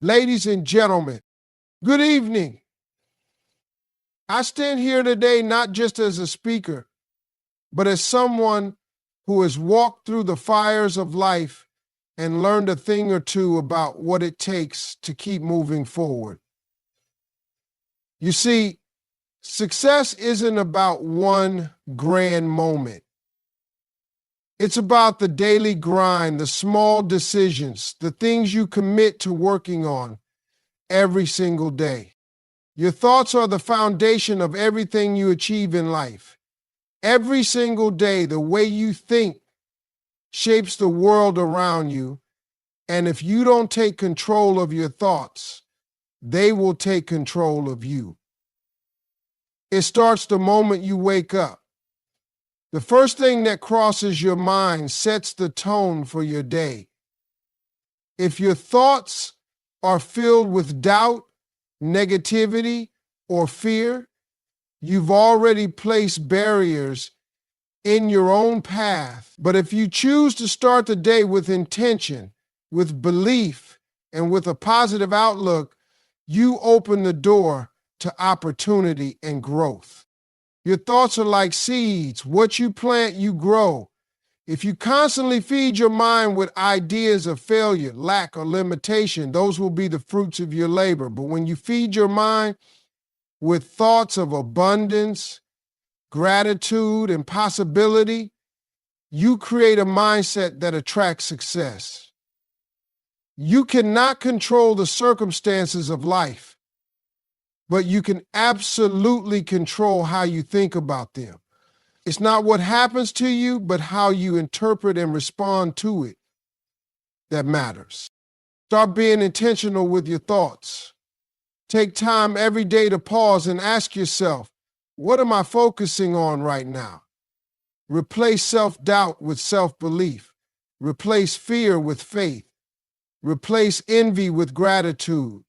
Ladies and gentlemen, good evening. I stand here today not just as a speaker, but as someone who has walked through the fires of life and learned a thing or two about what it takes to keep moving forward. You see, success isn't about one grand moment. It's about the daily grind, the small decisions, the things you commit to working on every single day. Your thoughts are the foundation of everything you achieve in life. Every single day, the way you think shapes the world around you. And if you don't take control of your thoughts, they will take control of you. It starts the moment you wake up. The first thing that crosses your mind sets the tone for your day. If your thoughts are filled with doubt, negativity, or fear, you've already placed barriers in your own path. But if you choose to start the day with intention, with belief, and with a positive outlook, you open the door to opportunity and growth. Your thoughts are like seeds. What you plant, you grow. If you constantly feed your mind with ideas of failure, lack, or limitation, those will be the fruits of your labor. But when you feed your mind with thoughts of abundance, gratitude, and possibility, you create a mindset that attracts success. You cannot control the circumstances of life, but you can absolutely control how you think about them. It's not what happens to you, but how you interpret and respond to it that matters. Start being intentional with your thoughts. Take time every day to pause and ask yourself, what am I focusing on right now? Replace self-doubt with self-belief. Replace fear with faith. Replace envy with gratitude.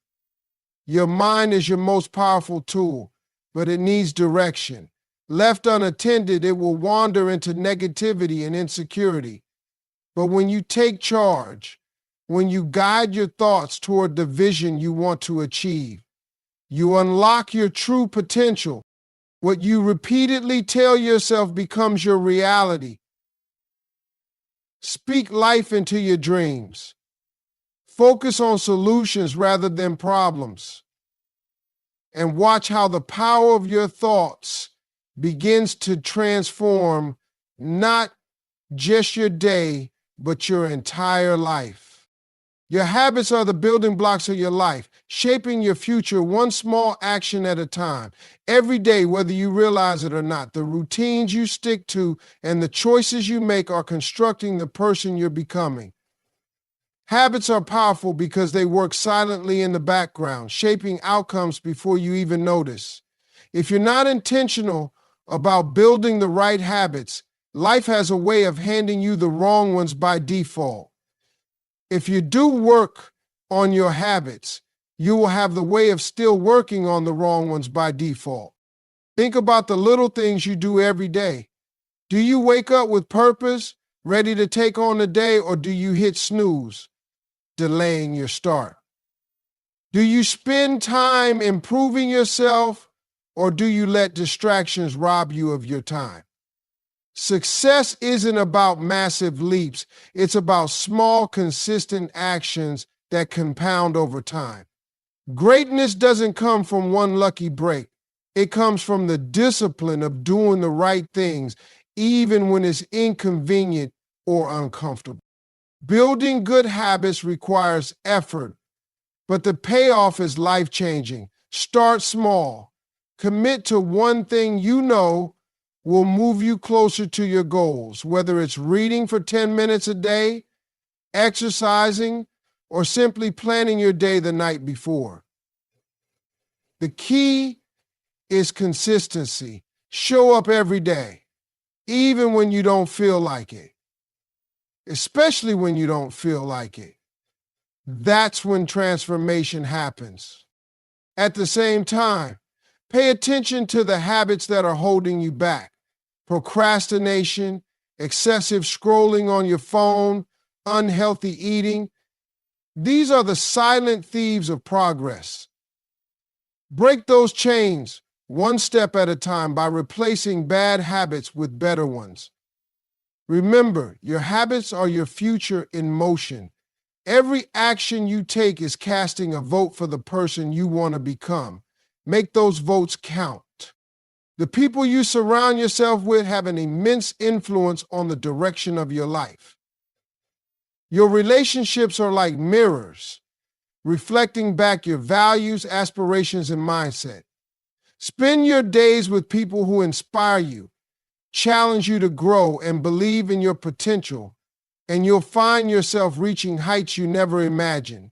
Your mind is your most powerful tool, but it needs direction. Left unattended, it will wander into negativity and insecurity. But when you take charge, when you guide your thoughts toward the vision you want to achieve, you unlock your true potential. What you repeatedly tell yourself becomes your reality. Speak life into your dreams. Focus on solutions rather than problems. And watch how the power of your thoughts begins to transform not just your day, but your entire life. Your habits are the building blocks of your life, shaping your future one small action at a time. Every day, whether you realize it or not, the routines you stick to and the choices you make are constructing the person you're becoming. Habits are powerful because they work silently in the background, shaping outcomes before you even notice. If you're not intentional about building the right habits, life has a way of handing you the wrong ones by default. If you do work on your habits, you will have the way of still working on the wrong ones by default. Think about the little things you do every day. Do you wake up with purpose, ready to take on the day, or do you hit snooze, delaying your start? Do you spend time improving yourself, or do you let distractions rob you of your time? Success isn't about massive leaps. It's about small, consistent actions that compound over time. Greatness doesn't come from one lucky break. It comes from the discipline of doing the right things, even when it's inconvenient or uncomfortable. Building good habits requires effort, but the payoff is life-changing. Start small. Commit to one thing you know will move you closer to your goals, whether it's reading for 10 minutes a day, exercising, or simply planning your day the night before. The key is consistency. Show up every day, even when you don't feel like it, especially when you don't feel like it. That's when transformation happens. At the same time, pay attention to the habits that are holding you back. Procrastination, excessive scrolling on your phone, unhealthy eating. These are the silent thieves of progress. Break those chains one step at a time by replacing bad habits with better ones. Remember, your habits are your future in motion. Every action you take is casting a vote for the person you want to become. Make those votes count. The people you surround yourself with have an immense influence on the direction of your life. Your relationships are like mirrors, reflecting back your values, aspirations, and mindset. Spend your days with people who inspire you, challenge you to grow, and believe in your potential, and you'll find yourself reaching heights you never imagined.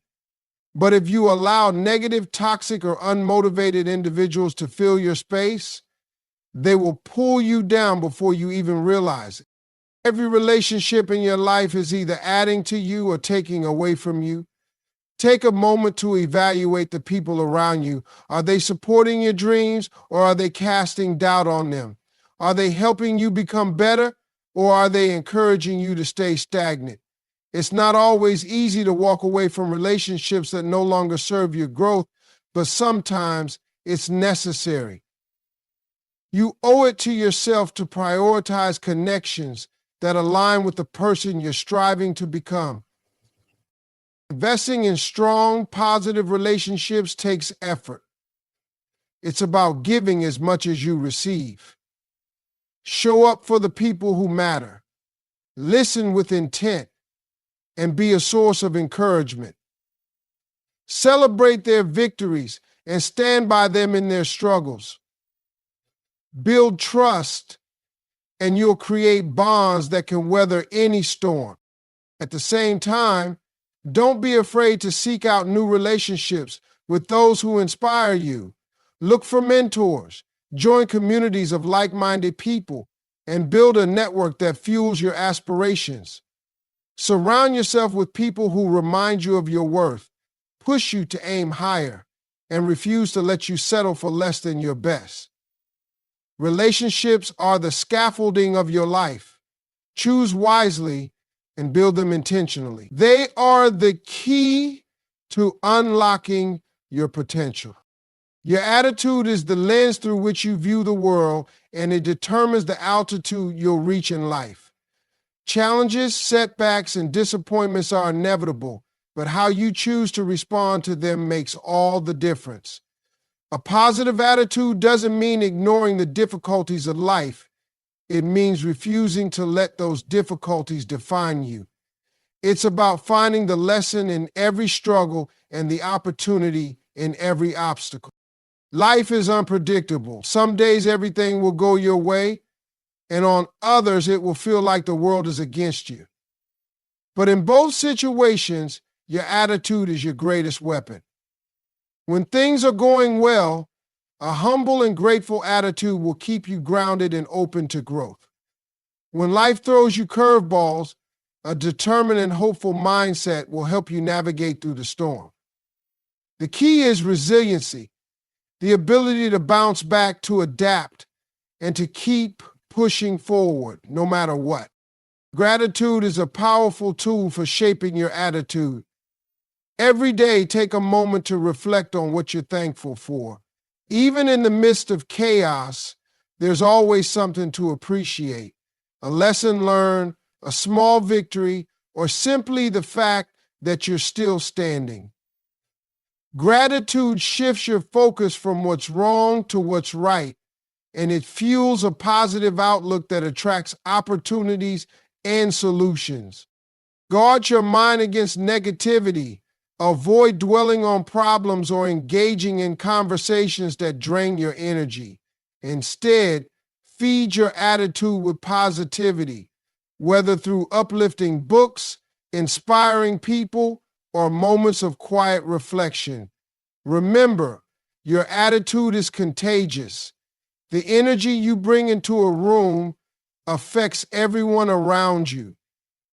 But if you allow negative, toxic, or unmotivated individuals to fill your space, they will pull you down before you even realize it. Every relationship in your life is either adding to you or taking away from you. Take a moment to evaluate the people around you. Are they supporting your dreams or are they casting doubt on them? Are they helping you become better or are they encouraging you to stay stagnant? It's not always easy to walk away from relationships that no longer serve your growth, but sometimes it's necessary. You owe it to yourself to prioritize connections that align with the person you're striving to become. Investing in strong, positive relationships takes effort. It's about giving as much as you receive. Show up for the people who matter. Listen with intent and be a source of encouragement. Celebrate their victories and stand by them in their struggles. Build trust and you'll create bonds that can weather any storm. At the same time, don't be afraid to seek out new relationships with those who inspire you. Look for mentors, join communities of like-minded people, and build a network that fuels your aspirations. Surround yourself with people who remind you of your worth, push you to aim higher, and refuse to let you settle for less than your best. Relationships are the scaffolding of your life. Choose wisely and build them intentionally. They are the key to unlocking your potential. Your attitude is the lens through which you view the world, and it determines the altitude you'll reach in life. Challenges, setbacks, and disappointments are inevitable, but how you choose to respond to them makes all the difference. A positive attitude doesn't mean ignoring the difficulties of life. It means refusing to let those difficulties define you. It's about finding the lesson in every struggle and the opportunity in every obstacle. Life is unpredictable. Some days everything will go your way, and on others it will feel like the world is against you. But in both situations, your attitude is your greatest weapon. When things are going well, a humble and grateful attitude will keep you grounded and open to growth. When life throws you curveballs, a determined and hopeful mindset will help you navigate through the storm. The key is resiliency, the ability to bounce back, to adapt, and to keep pushing forward no matter what. Gratitude is a powerful tool for shaping your attitude. Every day, take a moment to reflect on what you're thankful for. Even in the midst of chaos, there's always something to appreciate. A lesson learned, a small victory, or simply the fact that you're still standing. Gratitude shifts your focus from what's wrong to what's right, and it fuels a positive outlook that attracts opportunities and solutions. Guard your mind against negativity. Avoid dwelling on problems or engaging in conversations that drain your energy. Instead, feed your attitude with positivity, whether through uplifting books, inspiring people, or moments of quiet reflection. Remember, your attitude is contagious. The energy you bring into a room affects everyone around you.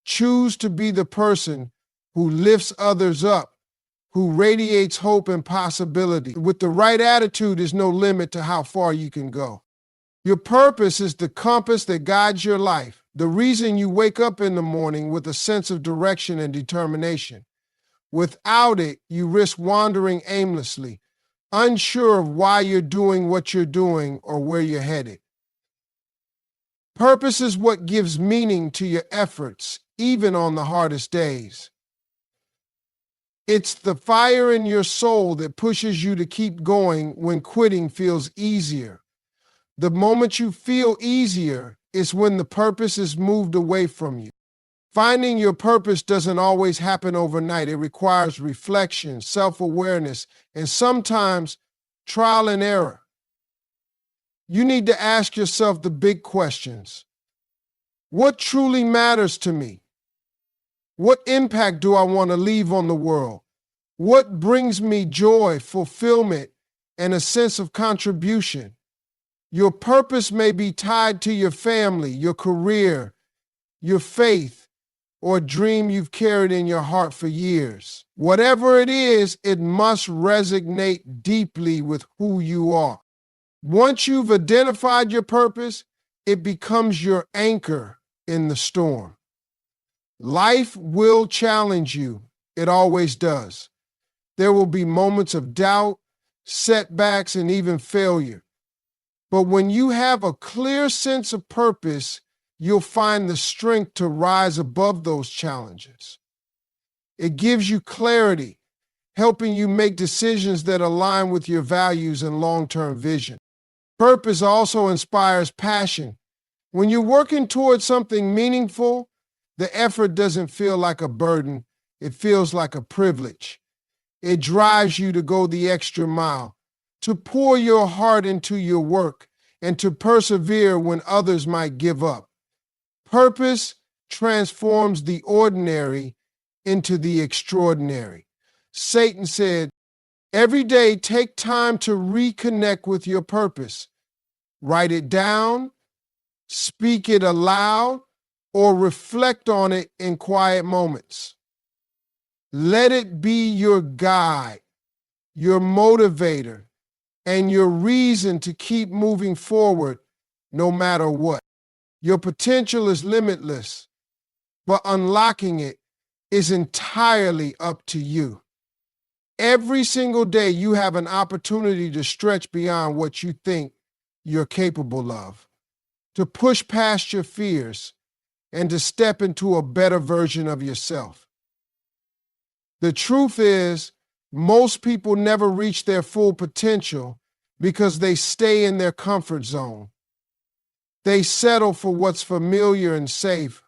Choose to be the person who lifts others up, who radiates hope and possibility. With the right attitude, there's no limit to how far you can go. Your purpose is the compass that guides your life, the reason you wake up in the morning with a sense of direction and determination. Without it, you risk wandering aimlessly, unsure of why you're doing what you're doing or where you're headed. Purpose is what gives meaning to your efforts, even on the hardest days. It's the fire in your soul that pushes you to keep going when quitting feels easier. The moment you feel easier is when the purpose is moved away from you. Finding your purpose doesn't always happen overnight. It requires reflection, self-awareness, and sometimes trial and error. You need to ask yourself the big questions. What truly matters to me? What impact do I want to leave on the world? What brings me joy, fulfillment, and a sense of contribution? Your purpose may be tied to your family, your career, your faith, or a dream you've carried in your heart for years. Whatever it is, it must resonate deeply with who you are. Once you've identified your purpose, it becomes your anchor in the storm. Life will challenge you. It always does. There will be moments of doubt, setbacks, and even failure. But when you have a clear sense of purpose, you'll find the strength to rise above those challenges. It gives you clarity, helping you make decisions that align with your values and long-term vision. Purpose also inspires passion. When you're working towards something meaningful, the effort doesn't feel like a burden. It feels like a privilege. It drives you to go the extra mile, to pour your heart into your work, and to persevere when others might give up. Purpose transforms the ordinary into the extraordinary. Satan said, every day take time to reconnect with your purpose. Write it down, speak it aloud, or reflect on it in quiet moments. Let it be your guide, your motivator, and your reason to keep moving forward no matter what. Your potential is limitless, but unlocking it is entirely up to you. Every single day you have an opportunity to stretch beyond what you think you're capable of, to push past your fears, and to step into a better version of yourself. The truth is, most people never reach their full potential because they stay in their comfort zone. They settle for what's familiar and safe,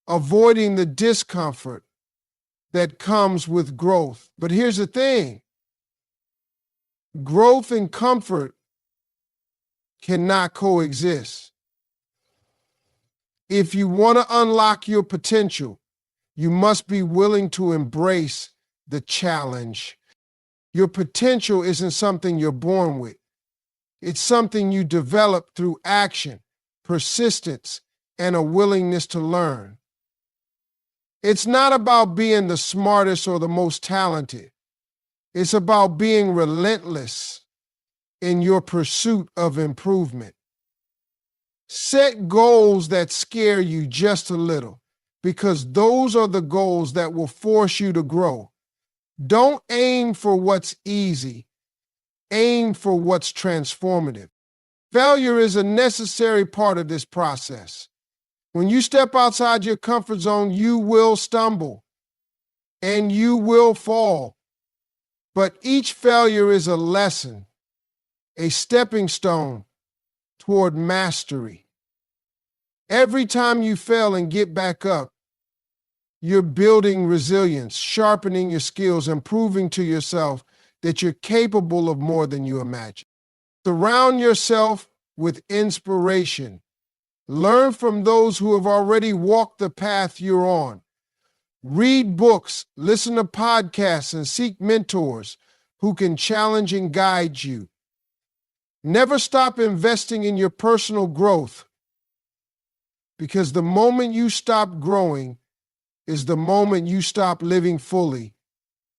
avoiding the discomfort that comes with growth. But here's the thing. Growth and comfort cannot coexist. If you want to unlock your potential, you must be willing to embrace the challenge. Your potential isn't something you're born with. It's something you develop through action, persistence, and a willingness to learn. It's not about being the smartest or the most talented. It's about being relentless in your pursuit of improvement. Set goals that scare you just a little, because those are the goals that will force you to grow. Don't aim for what's easy. Aim for what's transformative. Failure is a necessary part of this process. When you step outside your comfort zone, you will stumble and you will fall. But each failure is a lesson, a stepping stone toward mastery. Every time you fail and get back up, you're building resilience, sharpening your skills, and proving to yourself that you're capable of more than you imagine. Surround yourself with inspiration. Learn from those who have already walked the path you're on. Read books, listen to podcasts, and seek mentors who can challenge and guide you. Never stop investing in your personal growth, because the moment you stop growing is the moment you stop living fully